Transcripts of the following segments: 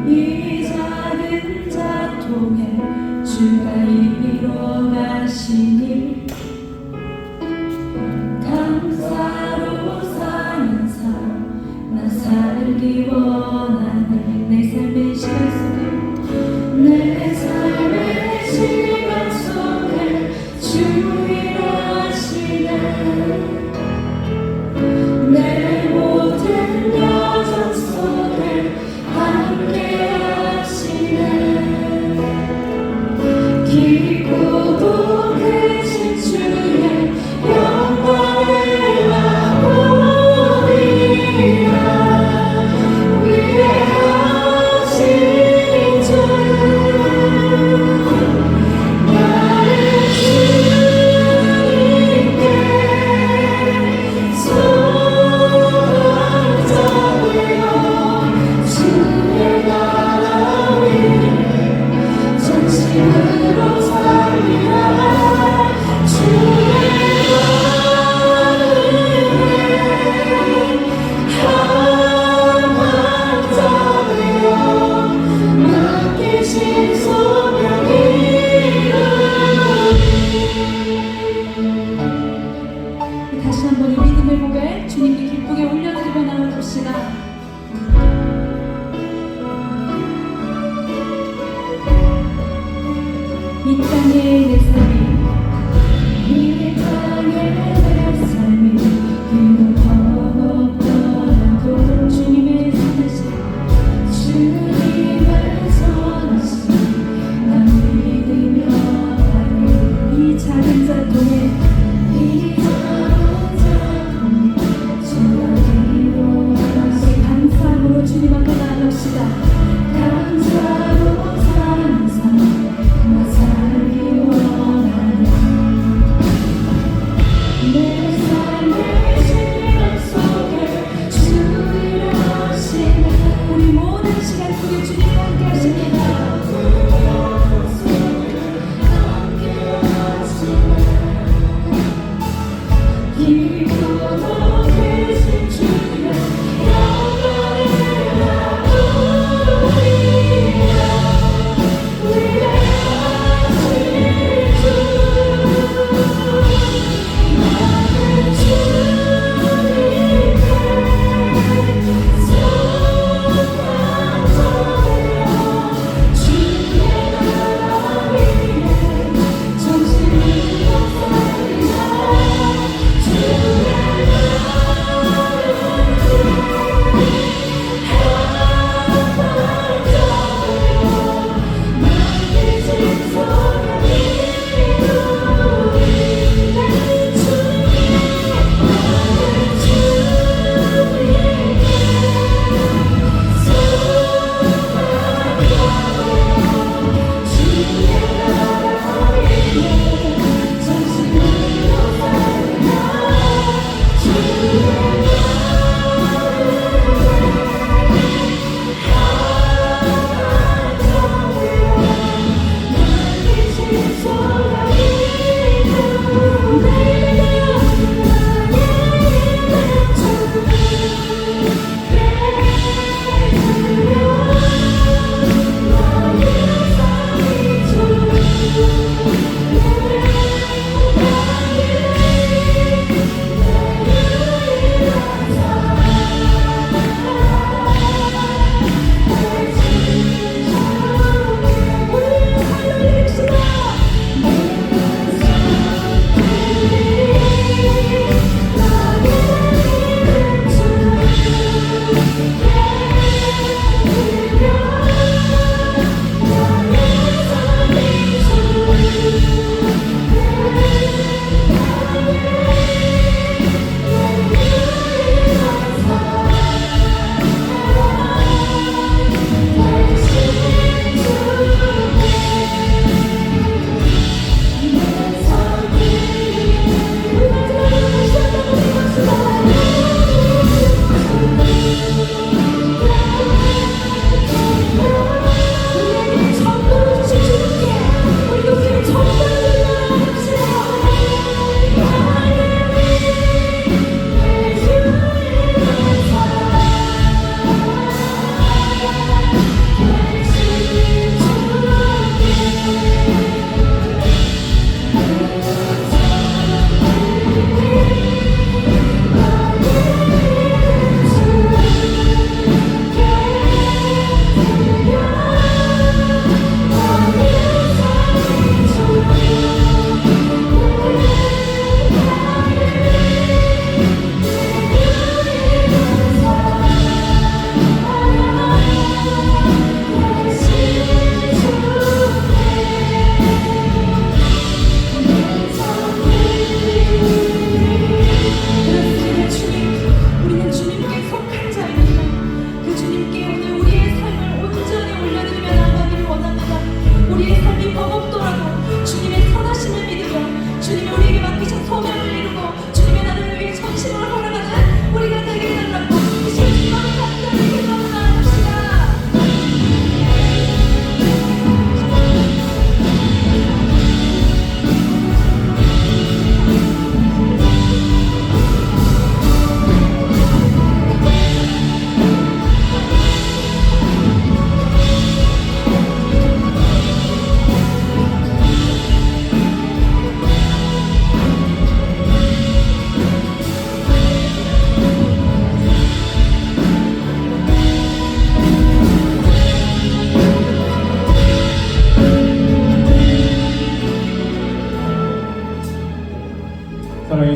이 작은 자통에 주가 이뤄가시니 감사로 사는 삶 나 살기 원하네. 내 삶의 시간 속에 내 삶의 시간 속에 주 일하시네. 내 모든 여정 속에 함께 하시네. 깊고도 크신 주의 영광을 나보리라. 위대하신 주 나를 주님께 소망잡으려 주의 나라 위에 전심으로 살리라. 주의 나를 위해 가만 잡으려 맡기신 소명이 다시 한번 이 믿음의 고백 주님께 기쁘게 올려드리며 나아갑시다. 이 땅에 내 삶이 이 땅에 내 삶이 비록 험없더라도 주님의 선하심 주님의 선하심 난 믿으며 가네. 이 작은 자통에 이 작은 자통에 주가 이루어가시 감사함으로 주님 앞에 나아갑시다. 감사로 사는 삶 나 살기 원하네. 내 삶의 시간 속에 주 일하시네. 우리 모든 시간 속에 주님과 함께 하십니다. 깊고도 크신 주의 영광을 나보리라. 위대하신 주 나를 주님께 소망잡으려 주의 나라 위에 전심으로 살리라. 주의 나라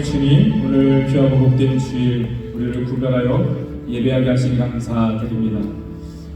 주님, 오늘 귀하고 복된 주일 우리를 구별하여 예배하게 하시니 감사드립니다.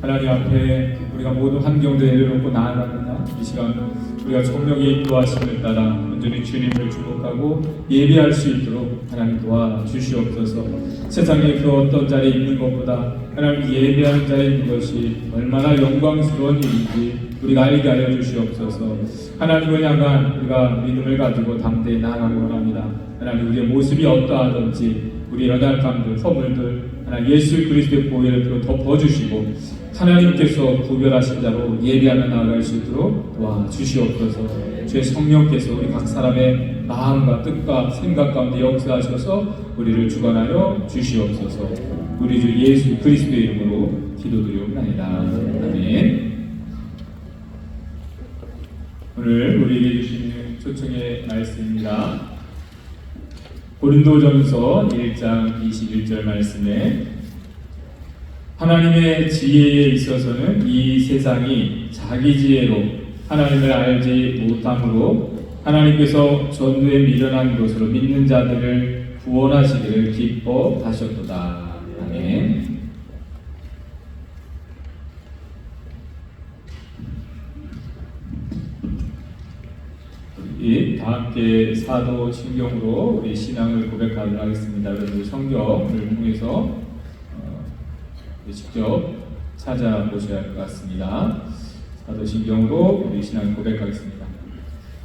하나님 앞에 우리가 모든 환경도 내려놓고 나아갑니다. 이 시간 우리가 성령의 인도하심을 따라 온전히 주님을 축복하고 예배할 수 있도록 하나님 도와주시옵소서. 세상에 그 어떤 자리에 있는 것보다 하나님 예배하는 자리에 있는 것이 얼마나 영광스러운 일인지 우리가 알게 하여 주시옵소서. 하나님을 향한 우리가 믿음을 가지고 담대히 나아가기 원합니다. 하나님 우리의 모습이 어떠하든지 우리 연약함들, 허물들 하나님 예수 그리스도의 보혈을 들어 덮어주시고 하나님께서 구별하신 자로 예배하며 나아갈 수 있도록 도와주시옵소서. 주의 성령께서 우리 각 사람의 마음과 뜻과 생각 가운데 역사하셔서 우리를 주관하여 주시옵소서. 우리 주 예수 그리스도의 이름으로 기도드리옵나이다. 아멘. 오늘 우리에게 주시는 초청의 말씀입니다. 고린도전서 1장 21절 말씀에 하나님의 지혜에 있어서는 이 세상이 자기 지혜로 하나님을 알지 못함으로 하나님께서 전후에 미련한 것으로 믿는 자들을 구원하시기를 기뻐하셨도다. 아멘. 다 함께 사도신경으로 우리 신앙을 고백하도록 하겠습니다. 여러분 성경을 통해서 직접 찾아보셔야 할 것 같습니다. 사도신경으로 우리 신앙을 고백하겠습니다.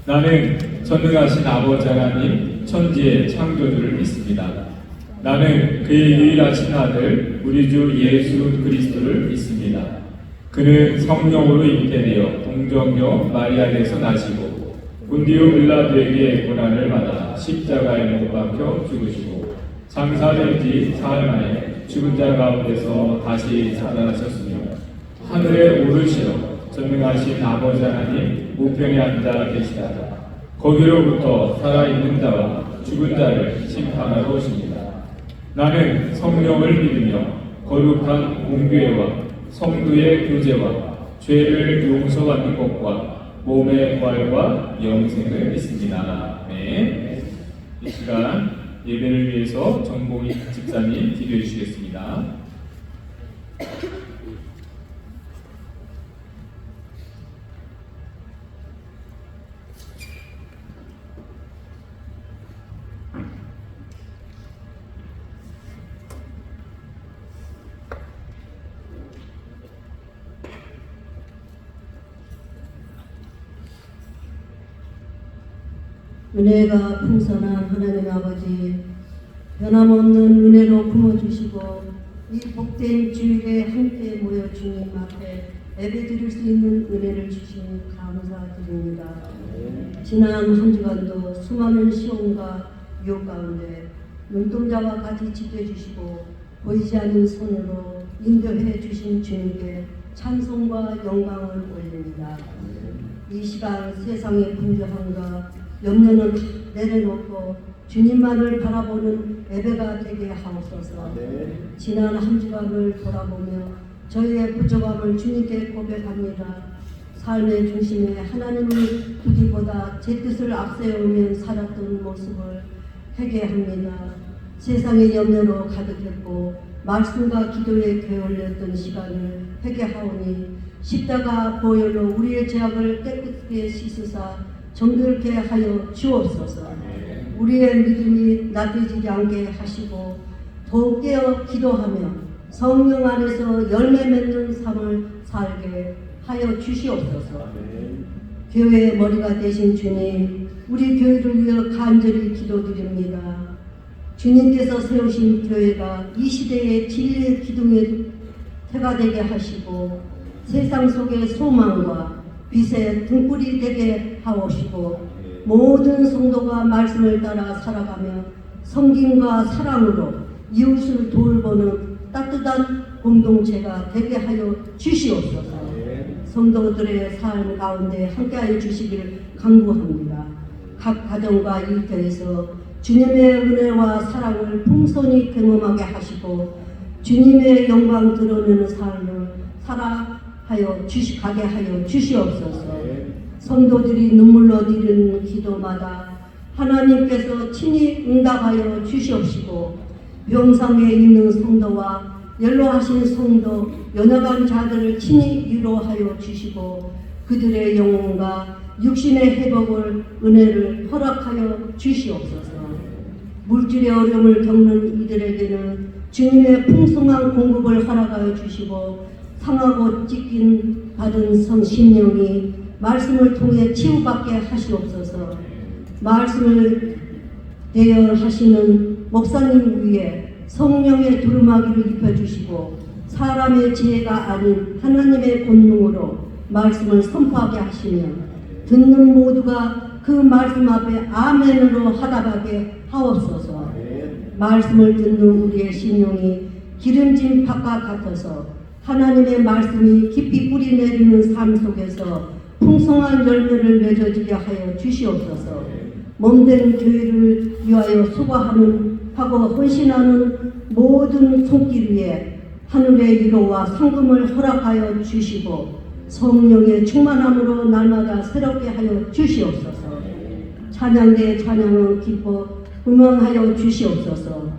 나는 전능하신 아버지 하나님 천지의 창조주를 믿습니다. 나는 그의 유일하신 아들 우리 주 예수 그리스도를 믿습니다. 그는 성령으로 잉태되어 동정녀 마리아에서 나시고 본디오 빌라도에게 고난을 받아 십자가에 못 박혀 죽으시고 장사된 지 사흘 만에 죽은 자 가운데서 다시 살아나셨으며 하늘에 오르시어 전능하신 아버지 하나님 우편에 앉아 계시다. 거기로부터 살아있는 자와 죽은 자를 심판하러 오십니다. 나는 성령을 믿으며 거룩한 공교회와 성도의 교제와 죄를 용서받는 것과 몸의 부활과 영생을 믿습니다. 네. 이 시간 예배를 위해서 정봉희 집사님 기도해 주시겠습니다. 은혜가 풍성한 하나님 아버지, 변함없는 은혜로 품어주시고 이 복된 주일에 함께 모여 주님 앞에 예배드릴 수 있는 은혜를 주시니 감사드립니다. 지난 한 주간도 수많은 시험과 유혹 가운데 눈동자와 같이 지켜주시고 보이지 않는 손으로 인도해 주신 주님께 찬송과 영광을 올립니다. 이 시간 세상의 분주함과 염려는 내려놓고 주님만을 바라보는 예배가 되게 하옵소서. 지난 한 주간을 돌아보며 저희의 부족함을 주님께 고백합니다. 삶의 중심에 하나님을 두기보다 제 뜻을 앞세우며 살았던 모습을 회개합니다. 세상의 염려로 가득했고 말씀과 기도에 게을렸던 시간을 회개하오니 십자가 보혈로 우리의 죄악을 깨끗하게 씻으사 정결케 하여 주옵소서. 우리의 믿음이 나태지지 않게 하시고 더욱 깨어 기도하며 성령 안에서 열매 맺는 삶을 살게 하여 주시옵소서. 교회의 머리가 되신 주님, 우리 교회를 위해 간절히 기도드립니다. 주님께서 세우신 교회가 이 시대의 진리의 기둥의 태가 되게 하시고 세상 속의 소망과 빛의 등불이 되게 하옵시고 모든 성도가 말씀을 따라 살아가며 섬김과 사랑으로 이웃을 돌보는 따뜻한 공동체가 되게 하여 주시옵소서. 성도들의 삶 가운데 함께하여 주시기를 간구합니다. 각 가정과 일터에서 주님의 은혜와 사랑을 풍성히 경험하게 하시고 주님의 영광 드러내는 삶을 가게 하여 주시옵소서. 성도들이 눈물로 드리는 기도마다 하나님께서 친히 응답하여 주시옵시고 병상에 있는 성도와 연로하신 성도 연약한 자들을 친히 위로하여 주시고 그들의 영혼과 육신의 회복을 은혜를 허락하여 주시옵소서. 물질의 어려움을 겪는 이들에게는 주님의 풍성한 공급을 허락하여 주시고 상하고 찢긴 받은 심령이 말씀을 통해 치유받게 하시옵소서. 말씀을 대여하시는 목사님 위에 성령의 두루마기를 입혀주시고 사람의 지혜가 아닌 하나님의 권능으로 말씀을 선포하게 하시며 듣는 모두가 그 말씀 앞에 아멘으로 하답하게 하옵소서. 말씀을 듣는 우리의 심령이 기름진 밭과 같아서 하나님의 말씀이 깊이 뿌리 내리는 삶 속에서 풍성한 열매를 맺어지게 하여 주시옵소서. 몸된 교회를 위하여 수고하고 헌신하는 모든 손길 위에 하늘의 위로와 상금을 허락하여 주시고 성령의 충만함으로 날마다 새롭게 하여 주시옵소서. 찬양대의 찬양은 기뻐 음원하여 주시옵소서.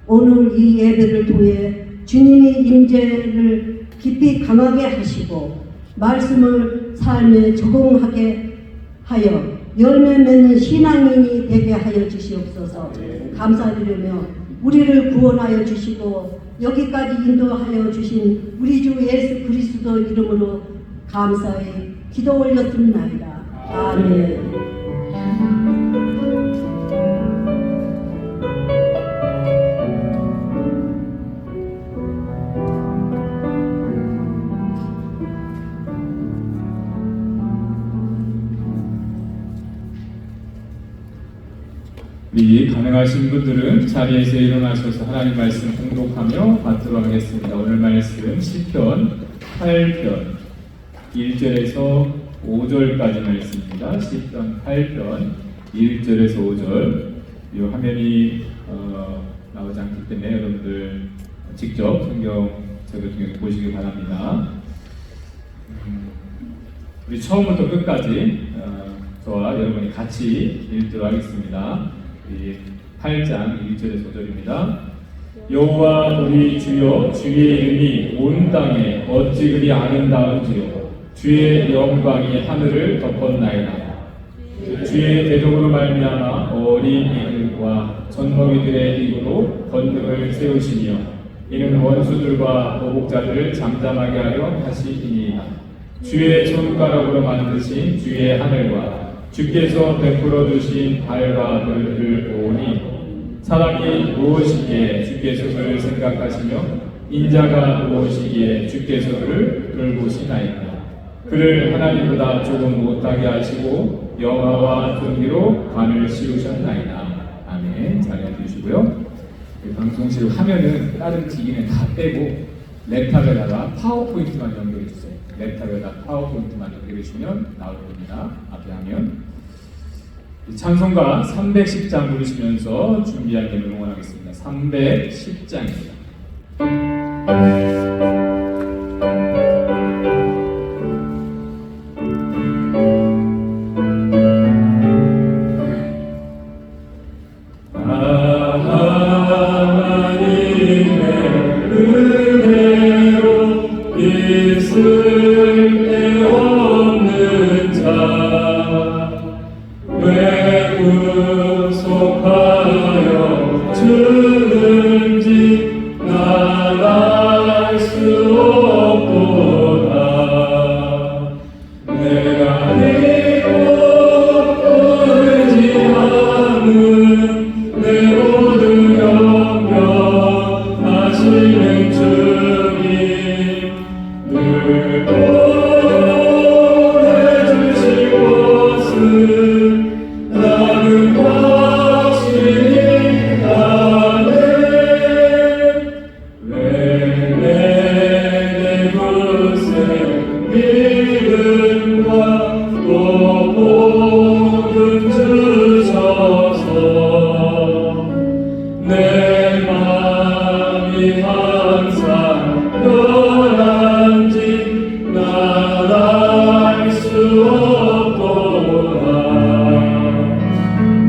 오늘 이 예배를 통해 주님의 임재를 깊이 강하게 하시고 말씀을 삶에 적응하게 하여 열매 맺는 신앙인이 되게 하여 주시옵소서. 감사드리며 우리를 구원하여 주시고 여기까지 인도하여 주신 우리 주 예수 그리스도 이름으로 감사히 기도 올렸습니다. 아멘. 우리 가능하신 분들은 자리에서 일어나셔서 하나님 말씀 공독하며 받도록 하겠습니다. 오늘 말씀 시편 8편 1절에서 5절까지 말씀입니다. 시편 8편 1절에서 5절. 이 화면이 나오지 않기 때문에 여러분들 직접 성경 제가 통해서 보시기 바랍니다. 우리 처음부터 끝까지 저와 여러분이 같이 읽도록 하겠습니다. 8장 1절에서 5절입니다. 여호와 우리 주여, 주의 이름이 온 땅에 어찌 그리 아름다운지요. 주의 영광이 하늘을 덮었나이다. 주의 대적으로 말미암아 어린 이들과 젖먹이들의 입으로 권능을 세우시며 이는 원수들과 보복자들을 잠잠하게 하려 하시니이다. 주의 손가락으로 만드신 주의 하늘과 주께서 베풀어 주신 달과 별들을 보오니 사람이 무엇이기에 주께서 그를 생각하시며 인자가 무엇이기에 주께서 그를 돌보시나이까. 그를 하나님보다 조금 못하게 하시고 영화와 존귀로 관을 씌우셨나이다. 아멘. 잘 해주시고요. 방송실 화면은 다른 기기는 다 빼고 랩탑에다가 파워포인트만 연결해 주세요. 랩탑에다 파워포인트만 연결해 주시면 나올 겁니다. 앞에 화면. 찬송가 310장 부르시면서 준비할 때를 응원하겠습니다. 310장입니다.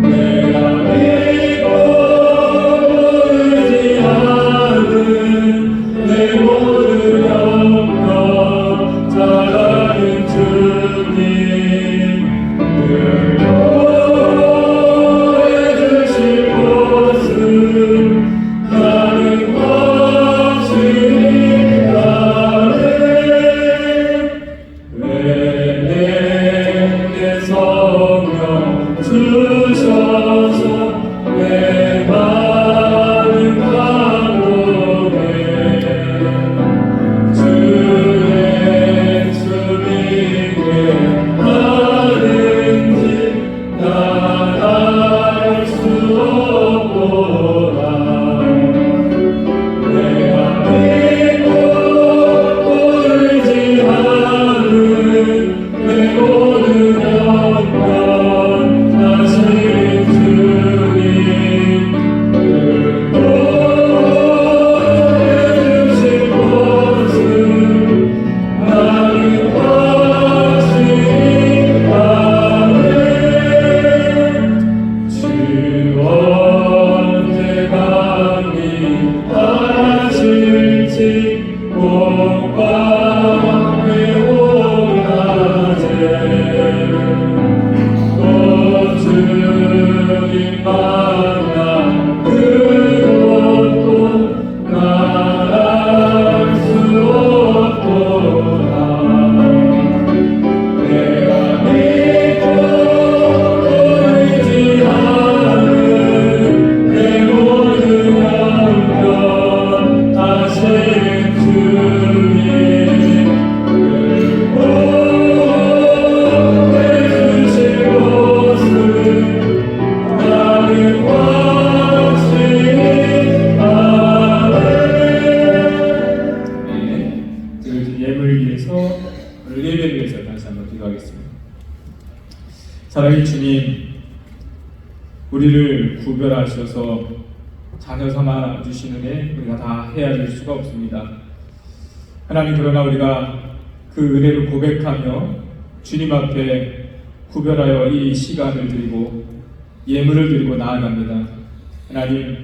내 나는 확신이 가네 왜 내게 성령 주셔서 내 마음 감동해 주의 주님께 하는지 난 알 수 없도다 내가 믿고 울지 않은 내 모든 영광 다시 주님 보여주실 것은 나는 확신이 가네 주 언제 감히 하실지 공감해 오나제 또 주님 만나 그것도 난 알 수 없도다 내가 믿고 의지하는 내 모든 영광 다시 주님을 보여주실 것은 나는 확신이 가네 드려진 예물을 위해서 오늘 예배를 위해서 다시 한번 기도하겠습니다. 사랑의 주님 우리를 구별하셔서 자녀 삼아 주시는 애 우리가 다 헤아릴 수가 없습니다. 하나님 그러나 우리가 그 은혜를 고백하며 주님 앞에 구별하여 이 시간을 드리고 예물을 드리고 나아갑니다. 하나님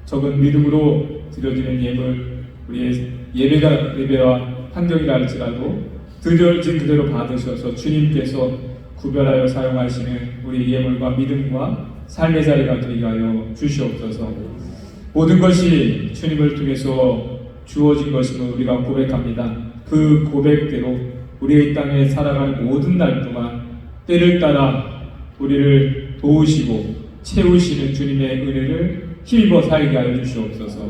적은 믿음으로 드려지는 예물 우리의 예배와 환경이라 할지라도 드려진 그대로 받으셔서 주님께서 구별하여 사용하시는 우리 예물과 믿음과 삶의 자리가 되게 하여 주시옵소서. 모든 것이 주님을 통해서 주어진 것임을 우리가 고백합니다. 그 고백대로 우리의 이 땅에 살아가는 모든 날 동안 때를 따라 우리를 도우시고 채우시는 주님의 은혜를 힘입어 살게 하여 주시옵소서.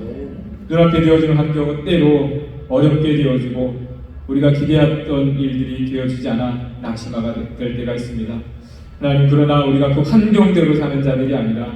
눈앞에 되어지는 환경은 때로 어렵게 되어지고 우리가 기대했던 일들이 되어지지 않아 낙심하게 될 때가 있습니다. 하나님 그러나 우리가 그 환경대로 사는 자들이 아니라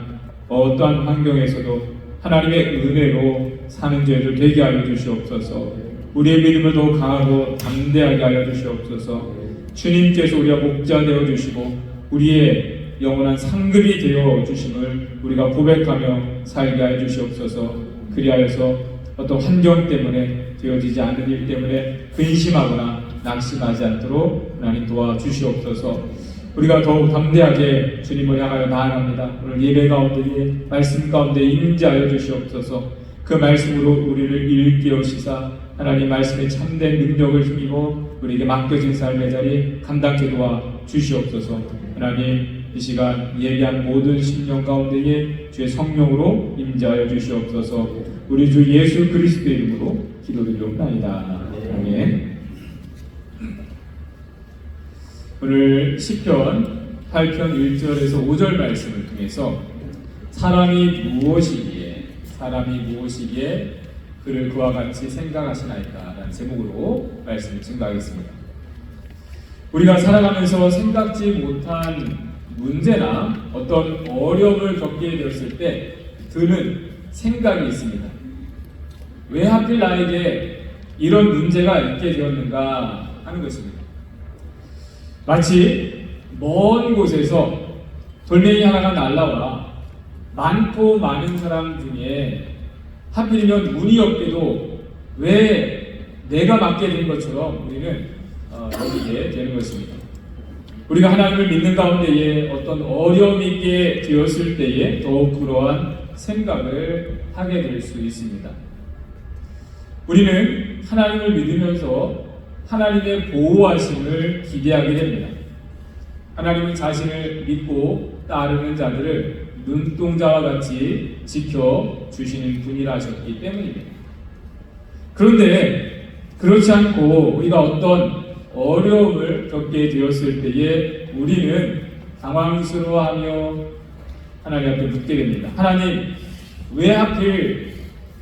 어떠한 환경에서도 하나님의 은혜로 사는 죄를 되게 하여 주시옵소서. 우리의 믿음을 더욱 강하고 담대하게 하여 주시옵소서. 주님께서 우리가 목자 되어 주시고 우리의 영원한 상급이 되어 주심을 우리가 고백하며 살게 하여 주시옵소서. 그리하여서 어떤 환경 때문에 되어지지 않는 일 때문에 근심하거나 낙심하지 않도록 하나님 도와주시옵소서. 우리가 더욱 담대하게 주님을 향하여 나아갑니다. 오늘 예배 가운데 말씀 가운데 임재하여 주시옵소서. 그 말씀으로 우리를 일깨우시사 하나님 말씀의 참된 능력을 힘입어 우리에게 맡겨진 삶의 자리 감당케 도와 주시옵소서. 하나님 이 시간 예비한 모든 심령 가운데에 주의 성령으로 임재하여 주시옵소서. 우리 주 예수 그리스도의 이름으로 기도드리옵나이다. 아멘. 오늘 시편 8편 1절에서 5절 말씀을 통해서 사람이 무엇이기에 그를 그와 같이 생각하시나이까 라는 제목으로 말씀을 증가하겠습니다. 우리가 살아가면서 생각지 못한 문제나 어떤 어려움을 겪게 되었을 때 드는 생각이 있습니다. 왜 하필 나에게 이런 문제가 있게 되었는가 하는 것입니다. 마치 먼 곳에서 돌멩이 하나가 날라와 많고 많은 사람 중에 하필이면 운이 없게도 왜 내가 맞게 된 것처럼 우리는 여기게 되는 것입니다. 우리가 하나님을 믿는 가운데에 어떤 어려움이 있게 되었을 때에 더욱 그러한 생각을 하게 될 수 있습니다. 우리는 하나님을 믿으면서 하나님의 보호하심을 기대하게 됩니다. 하나님은 자신을 믿고 따르는 자들을 눈동자와 같이 지켜주시는 분이라셨기 때문입니다. 그런데 그렇지 않고 우리가 어떤 어려움을 겪게 되었을 때에 우리는 당황스러워하며 하나님 앞에 묻게 됩니다. 하나님, 왜 하필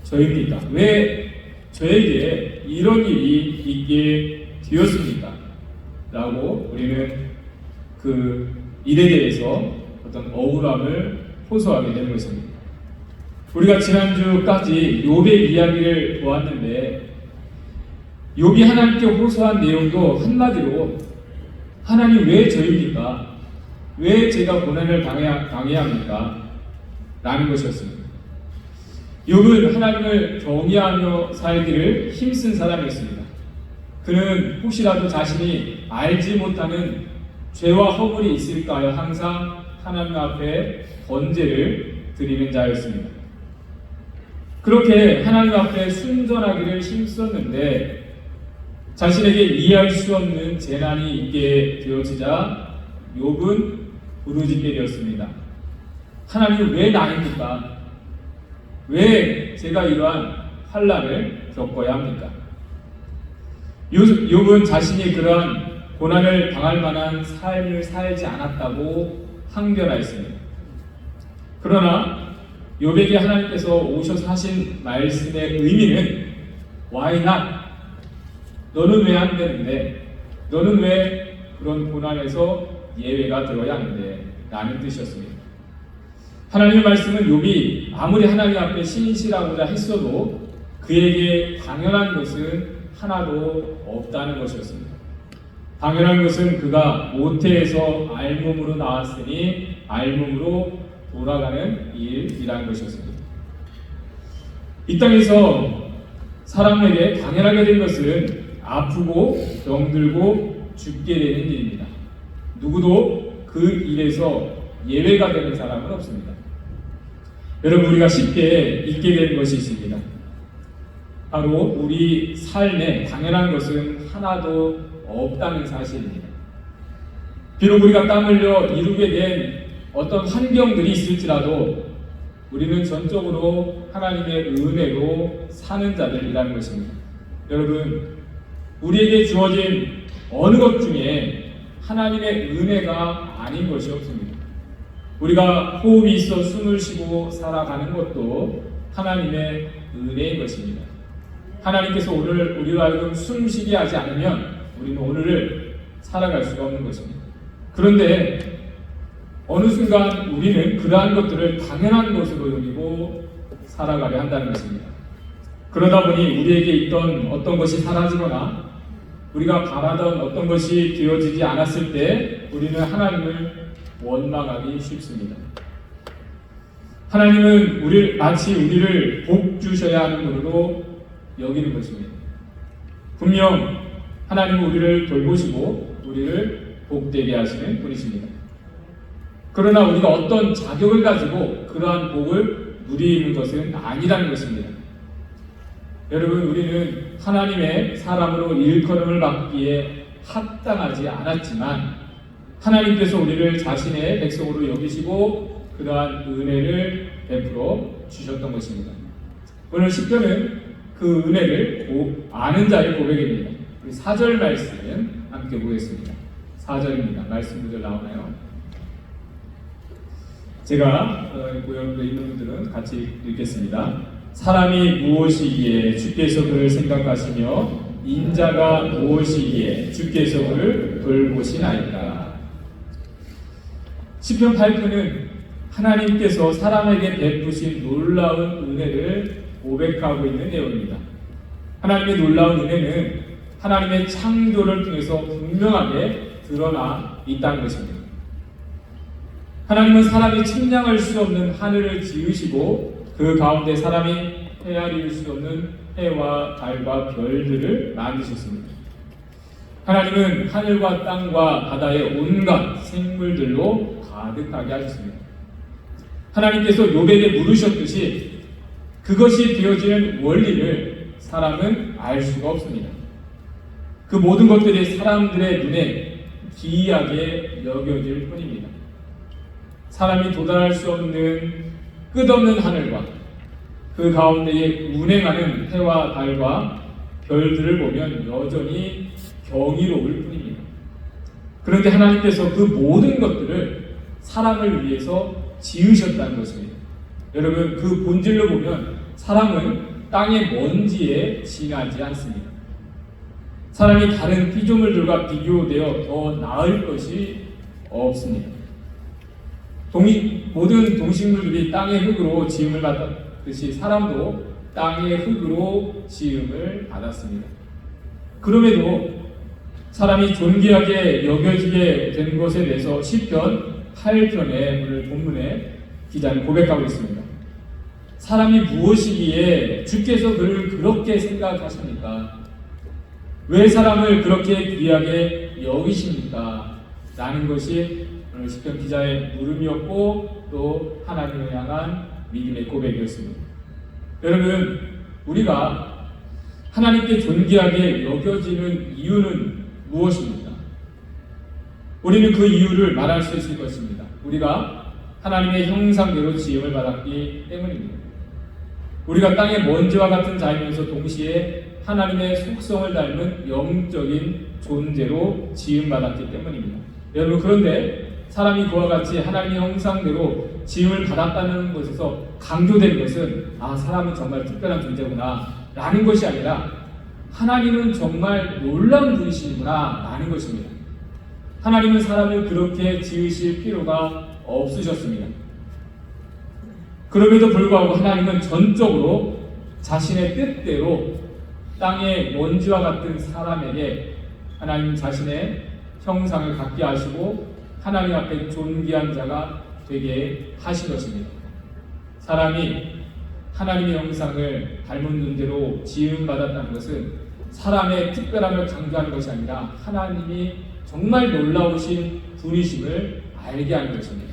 저입니까? 왜 저에게 이런 일이 있게 되었습니까? 라고 우리는 그 일에 대해서 어떤 억울함을 호소하게 되는 것입니다. 우리가 지난주까지 욥의 이야기를 보았는데 욥이 하나님께 호소한 내용도 한마디로 하나님 왜 저입니까? 왜 제가 고난을 당해야 합니까? 라는 것이었습니다. 욥은 하나님을 경외하며 살기를 힘쓴 사람이었습니다. 그는 혹시라도 자신이 알지 못하는 죄와 허물이 있을까요? 항상 하나님 앞에 번제를 드리는 자였습니다. 그렇게 하나님 앞에 순전하기를 힘썼는데 자신에게 이해할 수 없는 재난이 있게 되어지자 욥은 부르짖게 되었습니다. 하나님 왜 나입니까? 왜 제가 이러한 환난을 겪어야 합니까? 욥은 자신이 그러한 고난을 당할 만한 삶을 살지 않았다고 항변하였습니다. 그러나 욥에게 하나님께서 오셔서 하신 말씀의 의미는 Why not? 너는 왜 안 되는데? 너는 왜 그런 고난에서 예외가 들어야 하는데? 라는 뜻이었습니다. 하나님의 말씀은 욥이 아무리 하나님 앞에 신실하고자 했어도 그에게 당연한 것은 하나도 없다는 것이었습니다. 당연한 것은 그가 모태에서 알몸으로 나왔으니 알몸으로 돌아가는 일이라는 것이었습니다. 이 땅에서 사람에게 당연하게 된 것은 아프고 병들고 죽게 되는 일입니다. 누구도 그 일에서 예외가 되는 사람은 없습니다. 여러분, 우리가 쉽게 잊게 되는 것이 있습니다. 바로 우리 삶에 당연한 것은 하나도 없다는 사실입니다. 비록 우리가 땀 흘려 이루게 된 어떤 환경들이 있을지라도 우리는 전적으로 하나님의 은혜로 사는 자들이라는 것입니다. 여러분, 우리에게 주어진 어느 것 중에 하나님의 은혜가 아닌 것이 없습니다. 우리가 호흡이 있어 숨을 쉬고 살아가는 것도 하나님의 은혜인 것입니다. 하나님께서 오늘 우리로 하여금 숨쉬게 하지 않으면 우리는 오늘을 살아갈 수가 없는 것입니다. 그런데 어느 순간 우리는 그러한 것들을 당연한 것으로 여기고 살아가려 한다는 것입니다. 그러다 보니 우리에게 있던 어떤 것이 사라지거나 우리가 바라던 어떤 것이 되어지지 않았을 때 우리는 하나님을 원망하기 쉽습니다. 하나님은 마치 우리를 복 주셔야 하는 분으로 여기는 것입니다. 분명 하나님은 우리를 돌보시고 우리를 복되게 하시는 분이십니다. 그러나 우리가 어떤 자격을 가지고 그러한 복을 누리는 것은 아니라는 것입니다. 여러분, 우리는 하나님의 사람으로 일컬음을 받기에 합당하지 않았지만 하나님께서 우리를 자신의 백성으로 여기시고 그러한 은혜를 베풀어 주셨던 것입니다. 오늘 시편은 그 은혜를 아는 자의 고백입니다. 우리 4절 말씀 함께 보겠습니다. 4절입니다. 말씀 구절 나오나요? 제가 여러분들 있는 분들은 같이 읽겠습니다. 사람이 무엇이기에 주께서 그를 생각하시며 인자가 무엇이기에 주께서 그를 돌보시나이까. 시편 8편은 하나님께서 사람에게 베푸신 놀라운 은혜를 고백하고 있는 내용입니다. 하나님의 놀라운 은혜는 하나님의 창조를 통해서 분명하게 드러나 있다는 것입니다. 하나님은 사람이 측량할 수 없는 하늘을 지으시고 그 가운데 사람이 헤아릴 수 없는 해와 달과 별들을 만드셨습니다. 하나님은 하늘과 땅과 바다의 온갖 생물들로 가득하게 하셨습니다. 하나님께서 욥에게 물으셨듯이 그것이 되어지는 원리를 사람은 알 수가 없습니다. 그 모든 것들이 사람들의 눈에 기이하게 여겨질 뿐입니다. 사람이 도달할 수 없는 끝없는 하늘과 그 가운데에 운행하는 해와 달과 별들을 보면 여전히 경이로울 뿐입니다. 그런데 하나님께서 그 모든 것들을 사람을 위해서 지으셨다는 것입니다. 여러분, 그 본질로 보면 사람은 땅의 먼지에 지나지 않습니다. 사람이 다른 피조물들과 비교되어 더 나을 것이 없습니다. 모든 동식물들이 땅의 흙으로 지음을 받았듯이 사람도 땅의 흙으로 지음을 받았습니다. 그럼에도 사람이 존귀하게 여겨지게 된 것에 대해서 시편 8편의 오늘 본문에 기자는 고백하고 있습니다. 사람이 무엇이기에 주께서 그를 그렇게 생각하십니까? 왜 사람을 그렇게 귀하게 여기십니까? 라는 것이 오늘 시편 기자의 물음이었고 또 하나님을 향한 믿음의 고백이었습니다. 여러분, 우리가 하나님께 존귀하게 여겨지는 이유는 무엇입니까? 우리는 그 이유를 말할 수 있을 것입니다. 우리가 하나님의 형상대로 지음을 받았기 때문입니다. 우리가 땅의 먼지와 같은 자이면서 동시에 하나님의 속성을 닮은 영적인 존재로 지음받았기 때문입니다. 여러분, 그런데 사람이 그와 같이 하나님의 형상대로 지음을 받았다는 것에서 강조되는 것은 사람은 정말 특별한 존재구나 라는 것이 아니라 하나님은 정말 놀라운 분이시구나 라는 것입니다. 하나님은 사람을 그렇게 지으실 필요가 없으셨습니다. 그럼에도 불구하고 하나님은 전적으로 자신의 뜻대로 땅의 먼지와 같은 사람에게 하나님 자신의 형상을 갖게 하시고 하나님 앞에 존귀한 자가 되게 하신 것입니다. 사람이 하나님의 형상을 닮은 존재로 지음받았다는 것은 사람의 특별함을 강조하는 것이 아니라 하나님이 정말 놀라우신 분이심을 알게 하는 것입니다.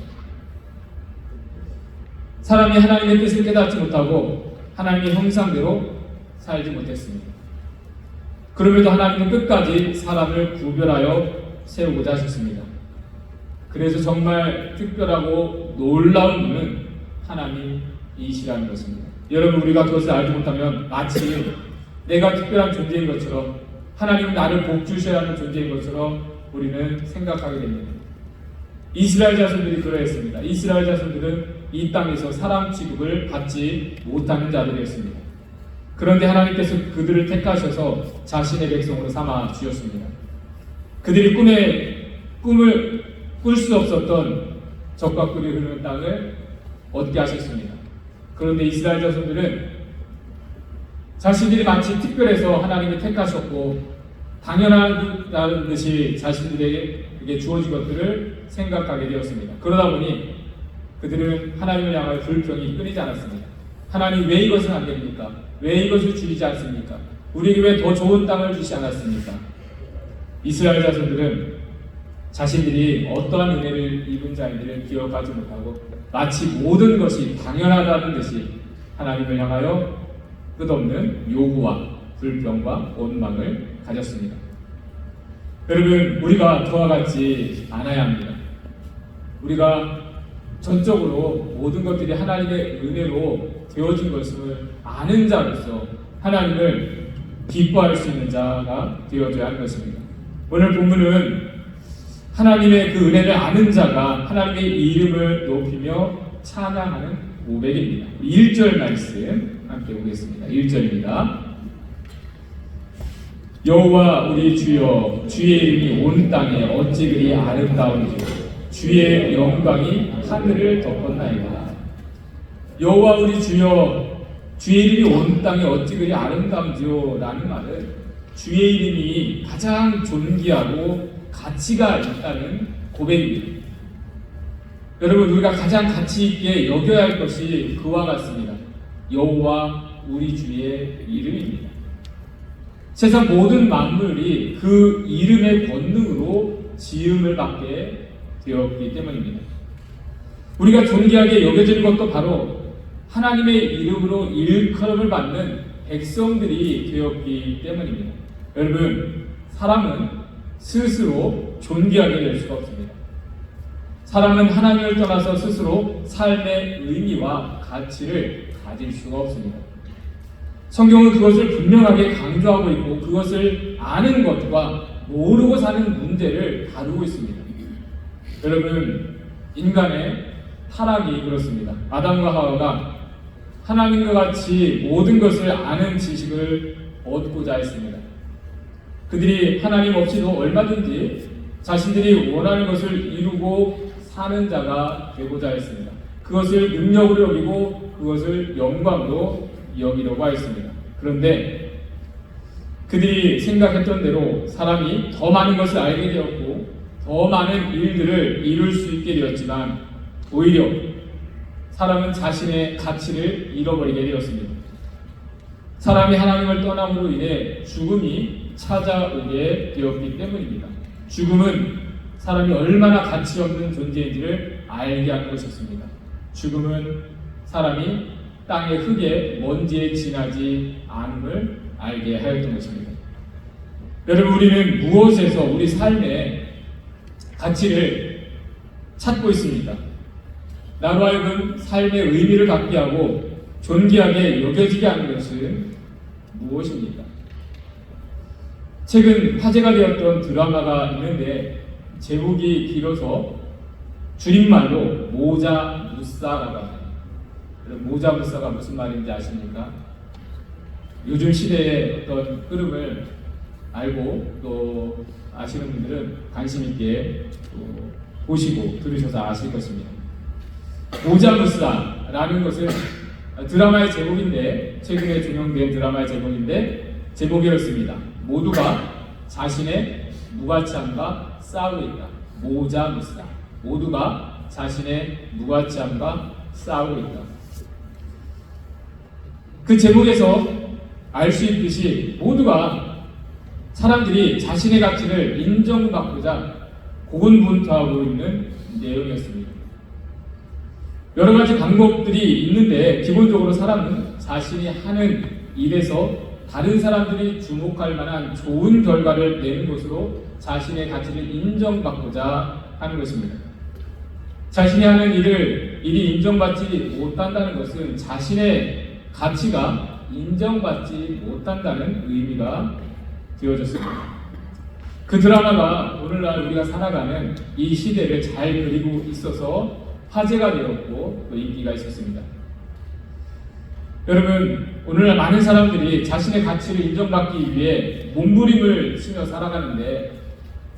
사람이 하나님의 뜻을 깨닫지 못하고 하나님의 형상대로 살지 못했습니다. 그럼에도 하나님은 끝까지 사람을 구별하여 세우고자 하셨습니다. 그래서 정말 특별하고 놀라운 분은 하나님이시라는 것입니다. 여러분, 우리가 그것을 알지 못하면 마치 내가 특별한 존재인 것처럼 하나님은 나를 복주셔야 하는 존재인 것처럼 우리는 생각하게 됩니다. 이스라엘 자손들이 그러했습니다. 이스라엘 자손들은 이 땅에서 사람 취급을 받지 못하는 자들이었습니다. 그런데 하나님께서 그들을 택하셔서 자신의 백성으로 삼아 주셨습니다. 그들이 꿈을 꿀 수 없었던 적과 꿀이 흐르는 땅을 얻게 하셨습니다. 그런데 이스라엘 자손들은 자신들이 마치 특별해서 하나님이 택하셨고 당연한 듯이 자신들에게 주어진 것들을 생각하게 되었습니다. 그러다 보니 그들은 하나님을 향하여 불평이 끊이지 않았습니다. 하나님, 왜 이것은 안 됩니까? 왜 이것을 주시지 않습니까? 우리에게 왜 더 좋은 땅을 주시 않았습니까? 이스라엘 자손들은 자신들이 어떠한 은혜를 입은 자인지를 기억하지 못하고 마치 모든 것이 당연하다는 듯이 하나님을 향하여 끝없는 요구와 불평과 원망을 가졌습니다. 여러분, 우리가 그와 같지 않아야 합니다. 우리가 전적으로 모든 것들이 하나님의 은혜로 되어진 것을 아는 자로서 하나님을 기뻐할 수 있는 자가 되어줘야 하는 것입니다. 오늘 본문은 하나님의 그 은혜를 아는 자가 하나님의 이름을 높이며 찬양하는 고백입니다. 1절 말씀 함께 보겠습니다. 1절입니다. 여호와 우리 주여, 주의 이름이 온 땅에 어찌 그리 아름다운지, 주의 영광이 하늘을 덮었나이다. 여호와 우리 주여, 주의 이름이 온 땅에 어찌 그리 아름다운지요 라는 말은 주의 이름이 가장 존귀하고 가치가 있다는 고백입니다. 여러분, 우리가 가장 가치 있게 여겨야 할 것이 그와 같습니다. 여호와 우리 주의 이름입니다. 세상 모든 만물이 그 이름의 권능으로 지음을 받게 되었기 때문입니다. 우리가 존귀하게 여겨지는 것도 바로 하나님의 이름으로 일컬음을 받는 백성들이 되었기 때문입니다. 여러분, 사람은 스스로 존귀하게 될 수가 없습니다. 사람은 하나님을 떠나서 스스로 삶의 의미와 가치를 가질 수가 없습니다. 성경은 그것을 분명하게 강조하고 있고 그것을 아는 것과 모르고 사는 문제를 다루고 있습니다. 여러분, 인간의 타락이 그렇습니다. 아담과 하와가 하나님과 같이 모든 것을 아는 지식을 얻고자 했습니다. 그들이 하나님 없이도 얼마든지 자신들이 원하는 것을 이루고 사는 자가 되고자 했습니다. 그것을 능력으로 여기고 그것을 영광으로 여기려고 했습니다. 그런데 그들이 생각했던 대로 사람이 더 많은 것을 알게 되었고 더 많은 일들을 이룰 수 있게 되었지만 오히려 사람은 자신의 가치를 잃어버리게 되었습니다. 사람이 하나님을 떠남으로 인해 죽음이 찾아오게 되었기 때문입니다. 죽음은 사람이 얼마나 가치 없는 존재인지를 알게 하는 것이었습니다. 죽음은 사람이 땅의 흙에 먼지에 지나지 않음을 알게 하였던 것입니다. 여러분, 우리는 무엇에서 우리 삶의 가치를 찾고 있습니까? 나로 하여금 삶의 의미를 갖게 하고 존귀하게 여겨지게 하는 것은 무엇입니까? 최근 화제가 되었던 드라마가 있는데 제목이 길어서 줄임말로 모자 무싸라고 합니다. 모자 무싸가 무슨 말인지 아십니까? 요즘 시대의 어떤 흐름을 알고 또 아시는 분들은 관심 있게 또 보시고 들으셔서 아실 것입니다. 모자 무싸라는 것은 드라마의 제목인데, 최근에 종영된 드라마의 제목인데 제목이 이렇습니다. 모두가 자신의 무가치함과 싸우고 있다. 모자 무싸. 모두가 자신의 무가치함과 싸우고 있다. 그 제목에서 알 수 있듯이 모두가 사람들이 자신의 가치를 인정받고자 고군분투하고 있는 내용이었습니다. 여러 가지 방법들이 있는데 기본적으로 사람은 자신이 하는 일에서 다른 사람들이 주목할 만한 좋은 결과를 내는 것으로 자신의 가치를 인정받고자 하는 것입니다. 자신이 하는 일이 인정받지 못한다는 것은 자신의 가치가 인정받지 못한다는 의미가 되어졌습니다. 그 드라마가 오늘날 우리가 살아가는 이 시대를 잘 그리고 있어서 화제가 되었고 또 인기가 있었습니다. 여러분, 오늘날 많은 사람들이 자신의 가치를 인정받기 위해 몸부림을 치며 살아가는데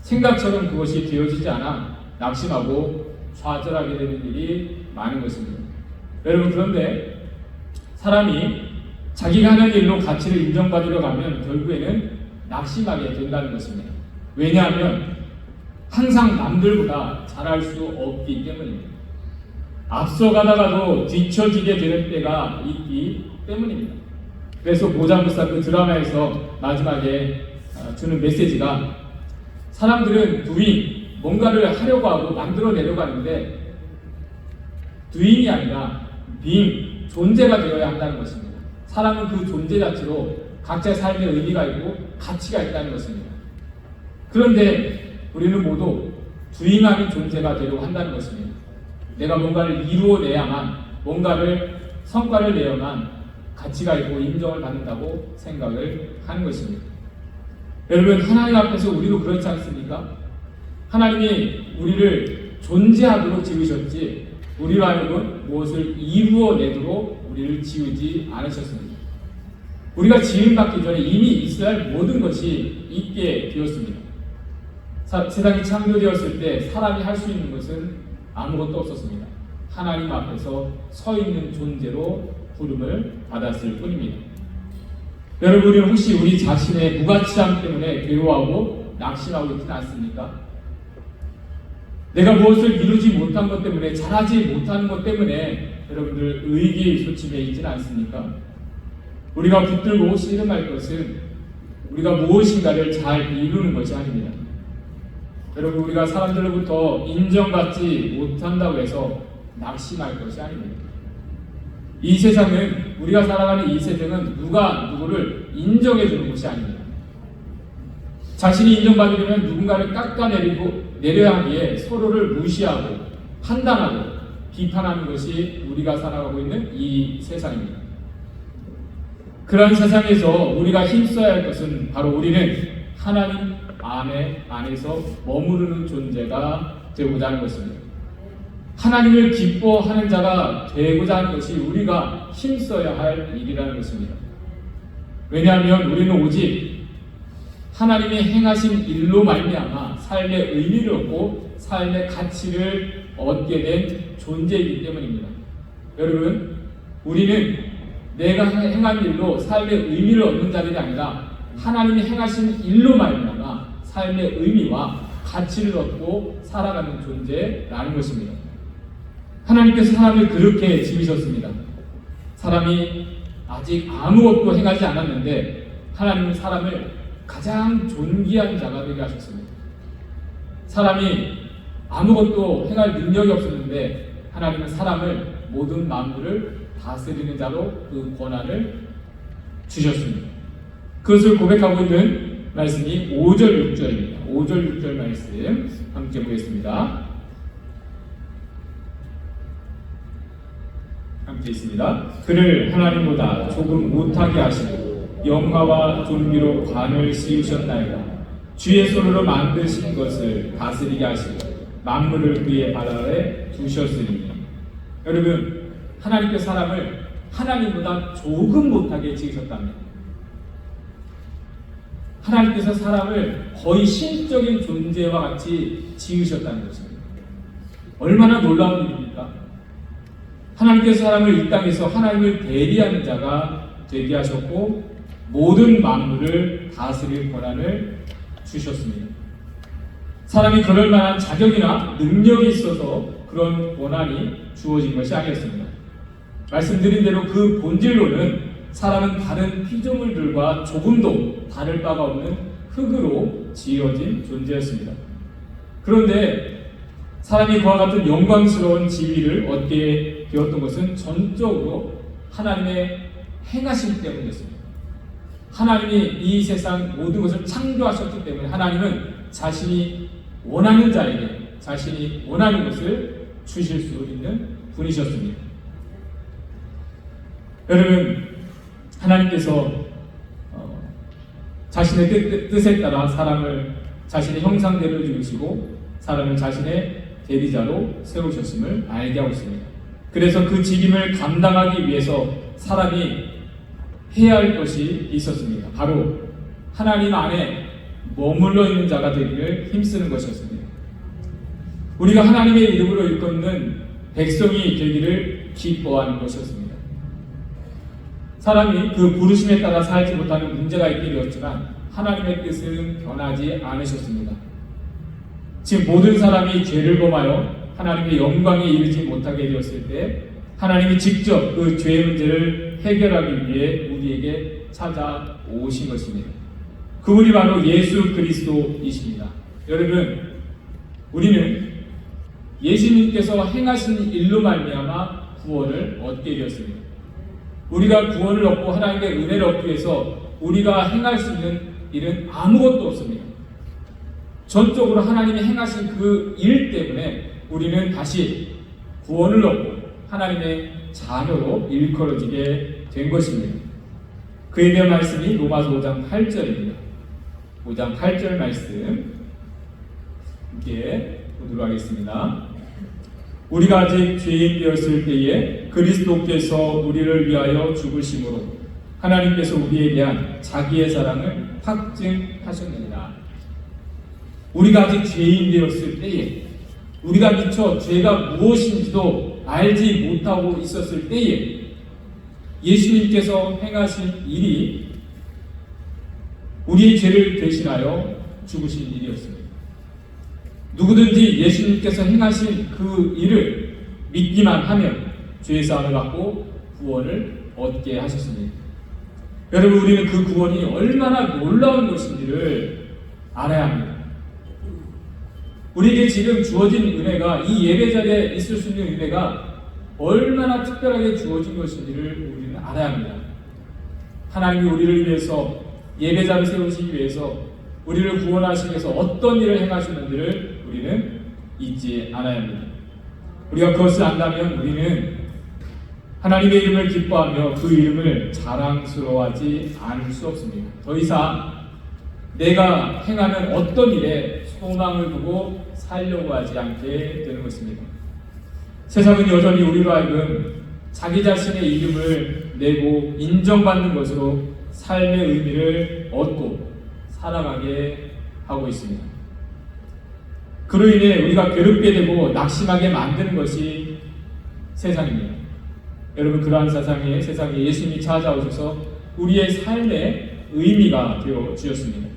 생각처럼 그것이 되어지지 않아 낙심하고 좌절하게 되는 일이 많은 것입니다. 여러분, 그런데 사람이 자기가 하는 일로 가치를 인정받으려 가면 결국에는 낙심하게 된다는 것입니다. 왜냐하면 항상 남들보다 잘할 수 없기 때문입니다. 앞서가다가도 뒤처지게 되는 때가 있기 때문입니다. 그래서 모자무사 그 드라마에서 마지막에 주는 메시지가 사람들은 doing, 뭔가를 하려고 하고 만들어내려고 하는데 doing이 아니라 being, 존재가 되어야 한다는 것입니다. 사람은 그 존재 자체로 각자의 삶의 의미가 있고 가치가 있다는 것입니다. 그런데 우리는 모두 doing하는 존재가 되려고 한다는 것입니다. 내가 뭔가를 이루어내야만, 뭔가를 성과를 내야만 가치가 있고 인정을 받는다고 생각을 하는 것입니다. 여러분, 하나님 앞에서 우리도 그렇지 않습니까? 하나님이 우리를 존재하도록 지으셨지 우리로 하여금 무엇을 이루어내도록 우리를 지으지 않으셨습니다. 우리가 지음받기 전에 이미 있어야 할 모든 것이 있게 되었습니다. 세상이 창조되었을 때 사람이 할 수 있는 것은 아무것도 없었습니다. 하나님 앞에서 서 있는 존재로 부름을 받았을 뿐입니다. 여러분, 우리는 혹시 우리 자신의 무가치함 때문에 괴로워하고 낙심하고 있지는 않습니까? 내가 무엇을 이루지 못한 것 때문에, 잘하지 못하는 것 때문에 여러분들 의기소침해 있지는 않습니까? 우리가 붙들고 씨름할 것은 우리가 무엇인가를 잘 이루는 것이 아닙니다. 여러분, 우리가 사람들로부터 인정받지 못한다고 해서 낙심할 것이 아닙니다. 이 세상은, 우리가 살아가는 이 세상은 누가 누구를 인정해 주는 것이 아닙니다. 자신이 인정받으려면 누군가를 깎아내려야 하기에 서로를 무시하고 판단하고 비판하는 것이 우리가 살아가고 있는 이 세상입니다. 그런 세상에서 우리가 힘써야 할 것은 바로 우리는 하나님 안에서 머무르는 존재가 되고자 하는 것입니다. 하나님을 기뻐하는 자가 되고자 하는 것이 우리가 힘써야 할 일이라는 것입니다. 왜냐하면 우리는 오직 하나님이 행하신 일로 말미암아 삶의 의미를 얻고 삶의 가치를 얻게 된 존재이기 때문입니다. 여러분, 우리는 내가 행한 일로 삶의 의미를 얻는 자들이 아니라 하나님이 행하신 일로 말미암아 삶의 의미와 가치를 얻고 살아가는 존재라는 것입니다. 하나님께서 사람을 그렇게 지으셨습니다. 사람이 아직 아무것도 행하지 않았는데 하나님은 사람을 가장 존귀한 자가 되게 하셨습니다. 사람이 아무것도 행할 능력이 없었는데 하나님은 사람을 모든 만물을 다스리는 자로 그 권한을 주셨습니다. 그것을 고백하고 있는 말씀이 5절 6절입니다. 5절 6절 말씀 함께 보겠습니다. 함께 있습니다. 그를 하나님보다 조금 못하게 하시고 영화와 존귀로 관을 씌우셨나이다. 주의 손으로 만드신 것을 다스리게 하시고 만물을 그의 발 아래 두셨으니. 여러분, 하나님께서 사람을 하나님보다 조금 못하게 지으셨답니다. 하나님께서 사람을 거의 신적인 존재와 같이 지으셨다는 것입니다. 얼마나 놀라운 일입니까? 하나님께서 사람을 이 땅에서 하나님을 대리하는 자가 되게 하셨고 모든 만물을 다스릴 권한을 주셨습니다. 사람이 그럴 만한 자격이나 능력이 있어서 그런 권한이 주어진 것이 아니었습니다. 말씀드린 대로 그 본질로는 사람은 다른 피조물들과 조금도 다를 바가 없는 흙으로 지어진 존재였습니다. 그런데 사람이 그와 같은 영광스러운 지위를 얻게 되었던 것은 전적으로 하나님의 행하심 때문이었습니다. 하나님이 이 세상 모든 것을 창조하셨기 때문에 하나님은 자신이 원하는 자에게 자신이 원하는 것을 주실 수 있는 분이셨습니다. 여러분, 하나님께서 자신의 뜻에 따라 사람을 자신의 형상대로 지으시고 사람을 자신의 대리자로 세우셨음을 알게 하고 있습니다. 그래서 그 직임을 감당하기 위해서 사람이 해야 할 것이 있었습니다. 바로 하나님 안에 머물러 있는 자가 되기를 힘쓰는 것이었습니다. 우리가 하나님의 이름으로 일컫는 백성이 되기를 기뻐하는 것이었습니다. 사람이 그 부르심에 따라 살지 못하는 문제가 있게 되었지만 하나님의 뜻은 변하지 않으셨습니다. 지금 모든 사람이 죄를 범하여 하나님의 영광에 이르지 못하게 되었을 때 하나님이 직접 그 죄의 문제를 해결하기 위해 우리에게 찾아오신 것입니다. 그분이 바로 예수 그리스도이십니다. 여러분, 우리는 예수님께서 행하신 일로 말미암아 구원을 얻게 되었습니다. 우리가 구원을 얻고 하나님의 은혜를 얻기 위해서 우리가 행할 수 있는 일은 아무것도 없습니다. 전적으로 하나님이 행하신 그 일 때문에 우리는 다시 구원을 얻고 하나님의 자녀로 일컬어지게 된 것입니다. 그에 대한 말씀이 로마서 5장 8절입니다. 5장 8절 말씀 함께 보도록 하겠습니다. 우리가 아직 죄인 되었을 때에 그리스도께서 우리를 위하여 죽으심으로 하나님께서 우리에 대한 자기의 사랑을 확증하셨느니라. 우리가 아직 죄인 되었을 때에, 우리가 미처 죄가 무엇인지도 알지 못하고 있었을 때에 예수님께서 행하신 일이 우리의 죄를 대신하여 죽으신 일이었습니다. 누구든지 예수님께서 행하신 그 일을 믿기만 하면 죄사함을 받고 구원을 얻게 하셨습니다. 여러분, 우리는 그 구원이 얼마나 놀라운 것인지를 알아야 합니다. 우리에게 지금 주어진 은혜가, 이 예배 자리에 있을 수 있는 은혜가 얼마나 특별하게 주어진 것인지를 우리는 알아야 합니다. 하나님이 우리를 위해서 예배자를 세우시기 위해서 우리를 구원하시기 위해서 어떤 일을 행하시는지를 우리는 잊지 않아야 합니다. 우리가 그것을 안다면 우리는 하나님의 이름을 기뻐하며 그 이름을 자랑스러워하지 않을 수 없습니다. 더 이상 내가 행하는 어떤 일에 소망을 두고 살려고 하지 않게 되는 것입니다. 세상은 여전히 우리로 하여금 자기 자신의 이름을 내고 인정받는 것으로 삶의 의미를 얻고 살아가게 하고 있습니다. 그로 인해 우리가 괴롭게 되고 낙심하게 만드는 것이 세상입니다. 여러분, 그러한 세상에 예수님이 찾아오셔서 우리의 삶의 의미가 되어 주셨습니다.